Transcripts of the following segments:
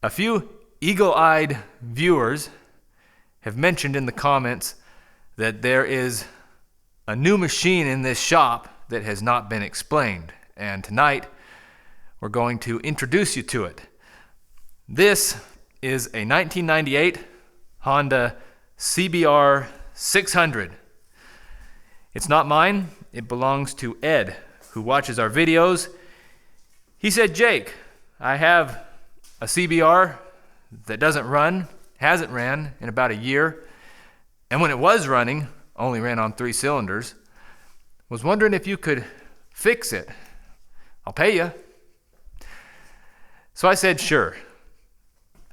A few eagle-eyed viewers have mentioned in the comments that there is a new machine in this shop that has not been explained, and tonight we're going to introduce you to it. This is a 1998 Honda CBR600. It's not mine, it belongs to Ed, who watches our videos. He said, "Jake, I have a CBR that doesn't run, hasn't ran in about a year, and when it was running, only ran on 3 cylinders. Was wondering if you could fix it. I'll pay you." So I said, "Sure,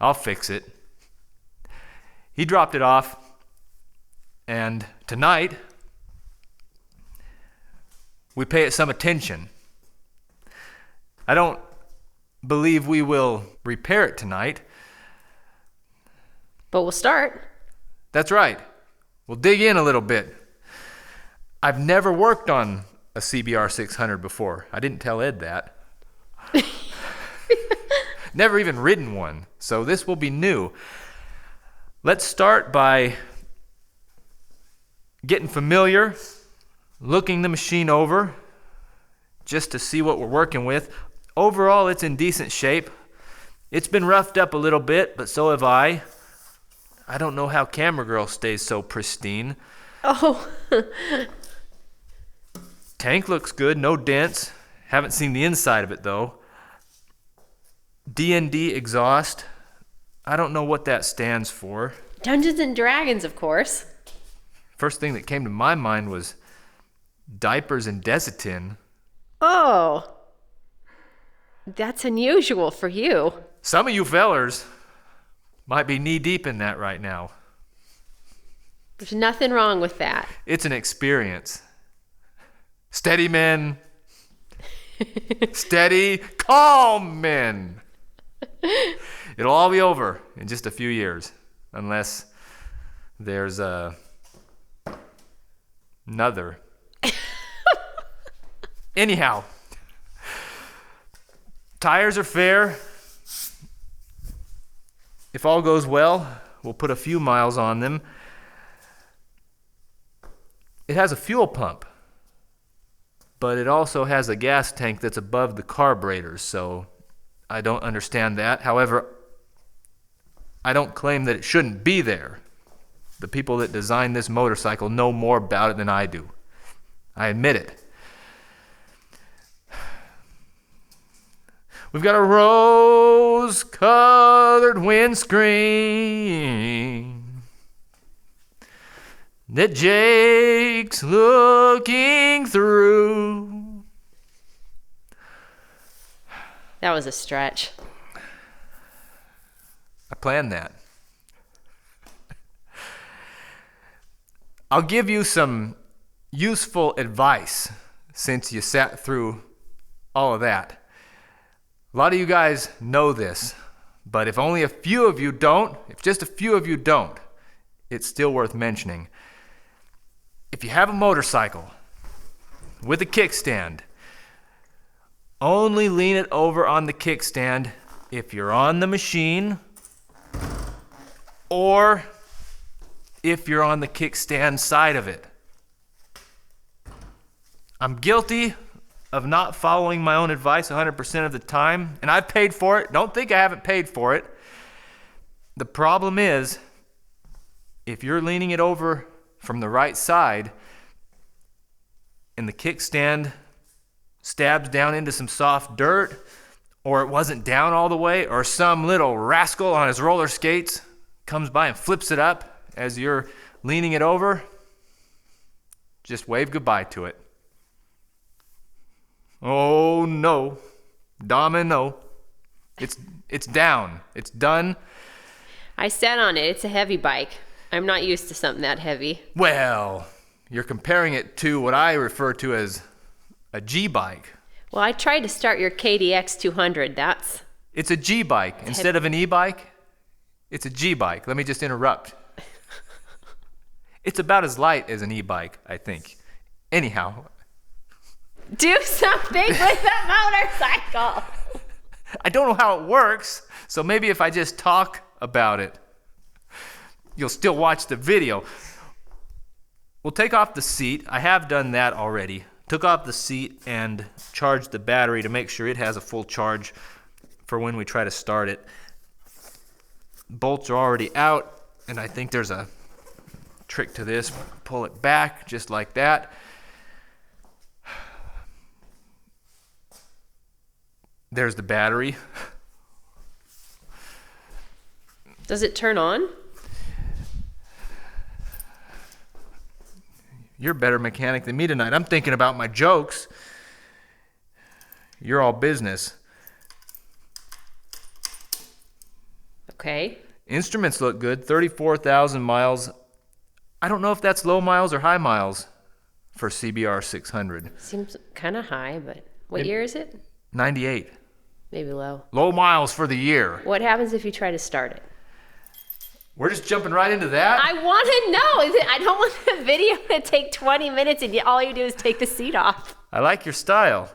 I'll fix it." He dropped it off, and tonight we pay it some attention. I don't believe we will repair it tonight. But we'll start. That's right. We'll dig in a little bit. I've never worked on a CBR600 before. I didn't tell Ed that. Never even ridden one, so this will be new. Let's start by getting familiar, looking the machine over, just to see what we're working with. Overall, it's in decent shape. It's been roughed up a little bit, but so have I. I don't know how Camera Girl stays so pristine. Oh. Tank looks good, no dents. Haven't seen the inside of it though. D&D exhaust. I don't know what that stands for. Dungeons and Dragons, of course. First thing that came to my mind was diapers and Desitin. Oh. That's unusual for you. Some of you fellers might be knee-deep in that right now. There's nothing wrong with that. It's an experience. Steady, men. Steady, calm men. It'll all be over in just a few years, unless there's another. Anyhow, tires are fair. If all goes well, we'll put a few miles on them. It has a fuel pump, but it also has a gas tank that's above the carburetors, so I don't understand that. However, I don't claim that it shouldn't be there. The people that designed this motorcycle know more about it than I do. I admit it. We've got a rose-colored windscreen that Jake's looking through. That was a stretch. I planned that. I'll give you some useful advice since you sat through all of that. A lot of you guys know this, but if only a few of you don't, if just a few of you don't, it's still worth mentioning. If you have a motorcycle with a kickstand, only lean it over on the kickstand if you're on the machine or if you're on the kickstand side of it. I'm guilty of not following my own advice 100% of the time, and I've paid for it. Don't think I haven't paid for it. The problem is, if you're leaning it over from the right side and the kickstand stabs down into some soft dirt, or it wasn't down all the way, or some little rascal on his roller skates comes by and flips it up as you're leaning it over, just wave goodbye to it. Oh no, domino. It's down. It's done. I sat on it. It's a heavy bike. I'm not used to something that heavy. Well, you're comparing it to what I refer to as a G-bike. Well, I tried to start your KDX 200. It's a G-bike. Instead of an e-bike, it's a G-bike. Let me just interrupt. It's about as light as an e-bike, I think. Anyhow. Do something with the motorcycle. I don't know how it works, so maybe if I just talk about it, you'll still watch the video. We'll take off the seat. I have done that already. Took off the seat and charged the battery to make sure it has a full charge for when we try to start it. Bolts are already out, and I think there's a trick to this. Pull it back just like that. There's the battery. Does it turn on? You're a better mechanic than me tonight. I'm thinking about my jokes. You're all business. Okay. Instruments look good. 34,000 miles. I don't know if that's low miles or high miles for CBR600. Seems kind of high, but what year is it? 98. Maybe low. Low miles for the year. What happens if you try to start it? We're just jumping right into that? I want to know. I don't want the video to take 20 minutes and all you do is take the seat off. I like your style.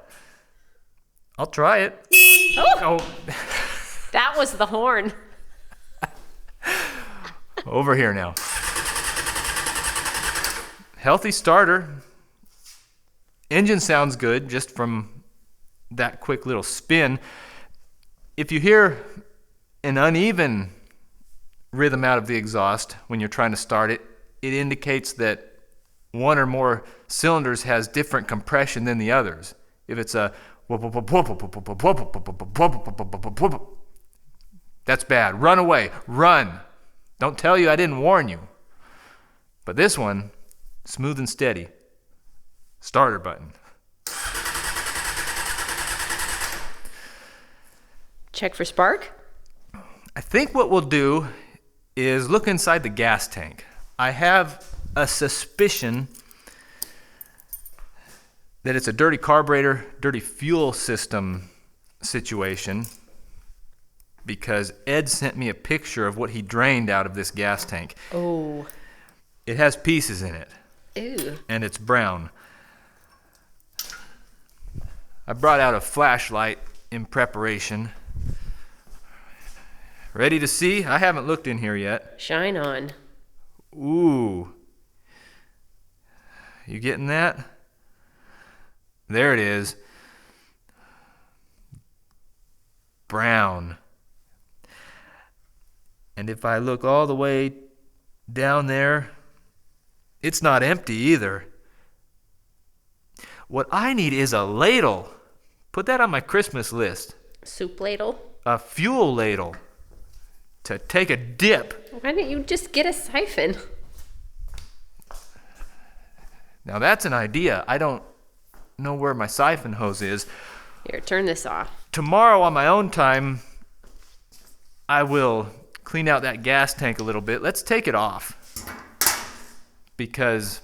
I'll try it. Oh, Oh, that was the horn. over here now. Healthy starter. Engine sounds good just from that quick little spin. If you hear an uneven rhythm out of the exhaust when you're trying to start it, it indicates that one or more cylinders has different compression than the others. If it's a that's bad. Run away. Run. Don't tell you I didn't warn you. But this one, smooth and steady. Starter button. Check for spark. I think what we'll do is look inside the gas tank. I have a suspicion that it's a dirty carburetor, dirty fuel system situation, because Ed sent me a picture of what he drained out of this gas tank. Oh. It has pieces in it. Ooh. And it's brown. I brought out a flashlight in preparation. Ready to see? I haven't looked in here yet. Shine on. Ooh. You getting that? There it is. Brown. And if I look all the way down there, it's not empty either. What I need is a ladle. Put that on my Christmas list. Soup ladle. A fuel ladle to take a dip. Why didn't you just get a siphon? Now that's an idea. I don't know where my siphon hose is. Here, turn this off. Tomorrow on my own time, I will clean out that gas tank a little bit. Let's take it off. Because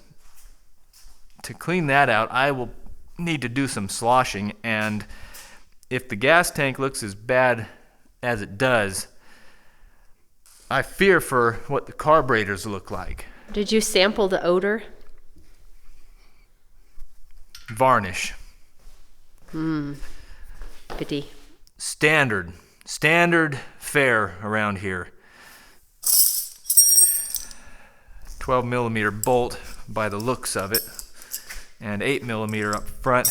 to clean that out, I will need to do some sloshing. And if the gas tank looks as bad as it does, I fear for what the carburetors look like. Did you sample the odor? Varnish. Pity. Standard fare around here. 12 millimeter bolt by the looks of it, and 8 millimeter up front.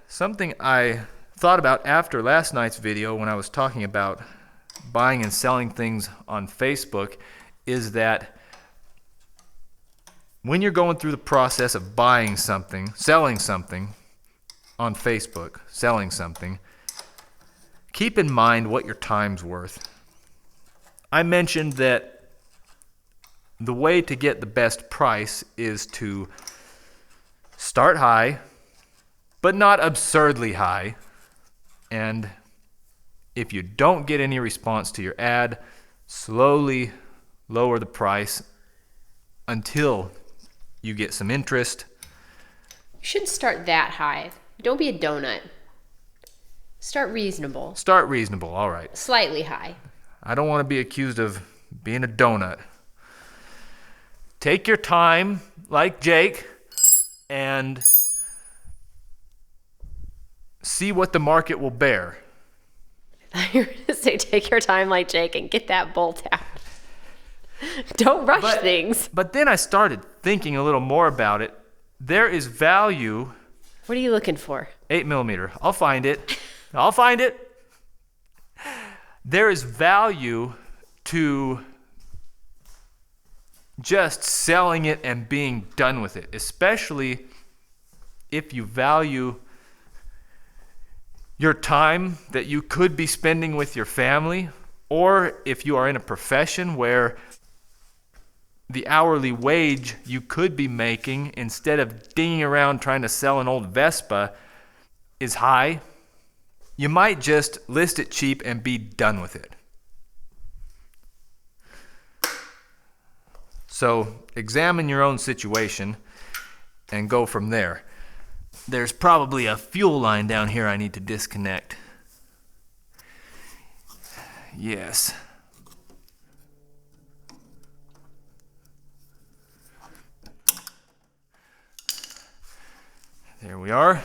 Something I thought about after last night's video when I was talking about buying and selling things on Facebook is that when you're going through the process of buying something, selling something on Facebook, selling something, keep in mind what your time's worth. I mentioned that the way to get the best price is to start high, but not absurdly high. And if you don't get any response to your ad, slowly lower the price until you get some interest. You shouldn't start that high. Don't be a donut. Start reasonable. Start reasonable, all right. Slightly high. I don't want to be accused of being a donut. Take your time, like Jake, and see what the market will bear. You're going to say take your time like Jake and get that bolt out. Don't rush things. But then I started thinking a little more about it. There is value. What are you looking for? 8mm. I'll find it. I'll find it. There is value to just selling it and being done with it, especially if you value your time that you could be spending with your family, or if you are in a profession where the hourly wage you could be making instead of dinging around trying to sell an old Vespa is high. You might just list it cheap and be done with it. So examine your own situation and go from there. There's probably a fuel line down here I need to disconnect. Yes. There we are.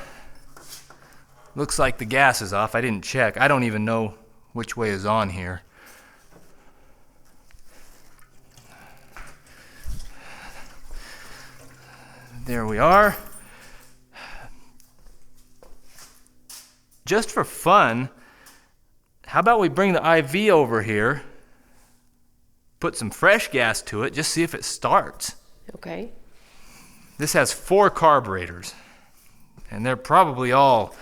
Looks like the gas is off. I didn't check. I don't even know which way is on here. There we are. Just for fun, how about we bring the IV over here, put some fresh gas to it, just see if it starts. Okay. This has 4 carburetors, and they're probably all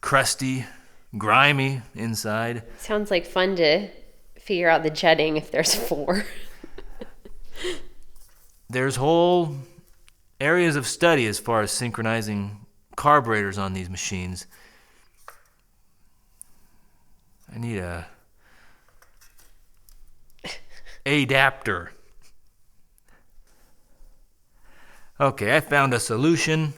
crusty, grimy inside. Sounds like fun to figure out the jetting if there's 4. There's whole areas of study as far as synchronizing carburetors on these machines. I need a adapter. Okay, I found a solution.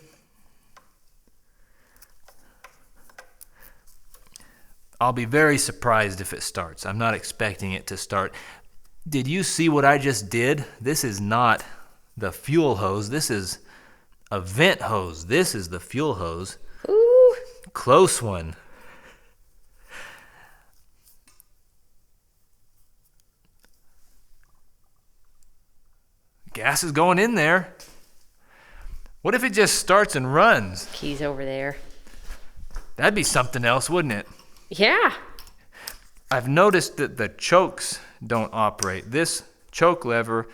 I'll be very surprised if it starts. I'm not expecting it to start. Did you see what I just did? This is not the fuel hose. This is a vent hose. This is the fuel hose. Ooh. Close one. Gas is going in there. What if it just starts and runs? Keys over there. That'd be something else, wouldn't it? Yeah. I've noticed that the chokes don't operate. This choke lever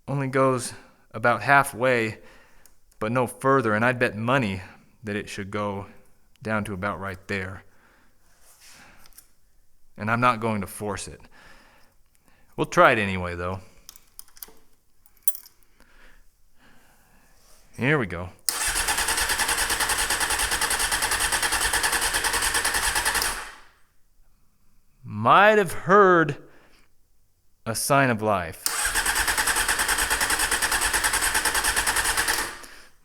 only goes about halfway, but no further, and I'd bet money that it should go down to about right there. And I'm not going to force it. We'll try it anyway, though. Here we go. Might have heard a sign of life.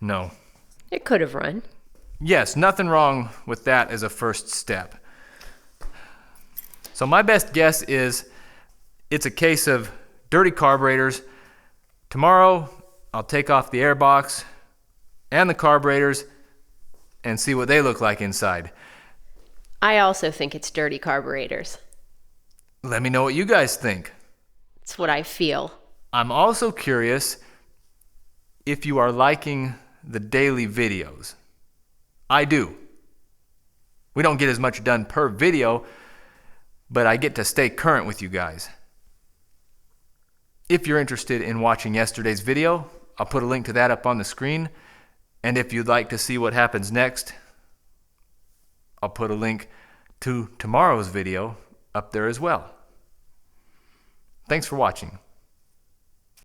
No. It could have run. Yes, nothing wrong with that as a first step. So my best guess is it's a case of dirty carburetors. Tomorrow, I'll take off the airbox and the carburetors and see what they look like inside. I also think it's dirty carburetors. Let me know what you guys think. It's what I feel. I'm also curious if you are liking the daily videos. I do. We don't get as much done per video, but I get to stay current with you guys. If you're interested in watching yesterday's video, I'll put a link to that up on the screen. And if you'd like to see what happens next, I'll put a link to tomorrow's video up there as well. Thanks for watching.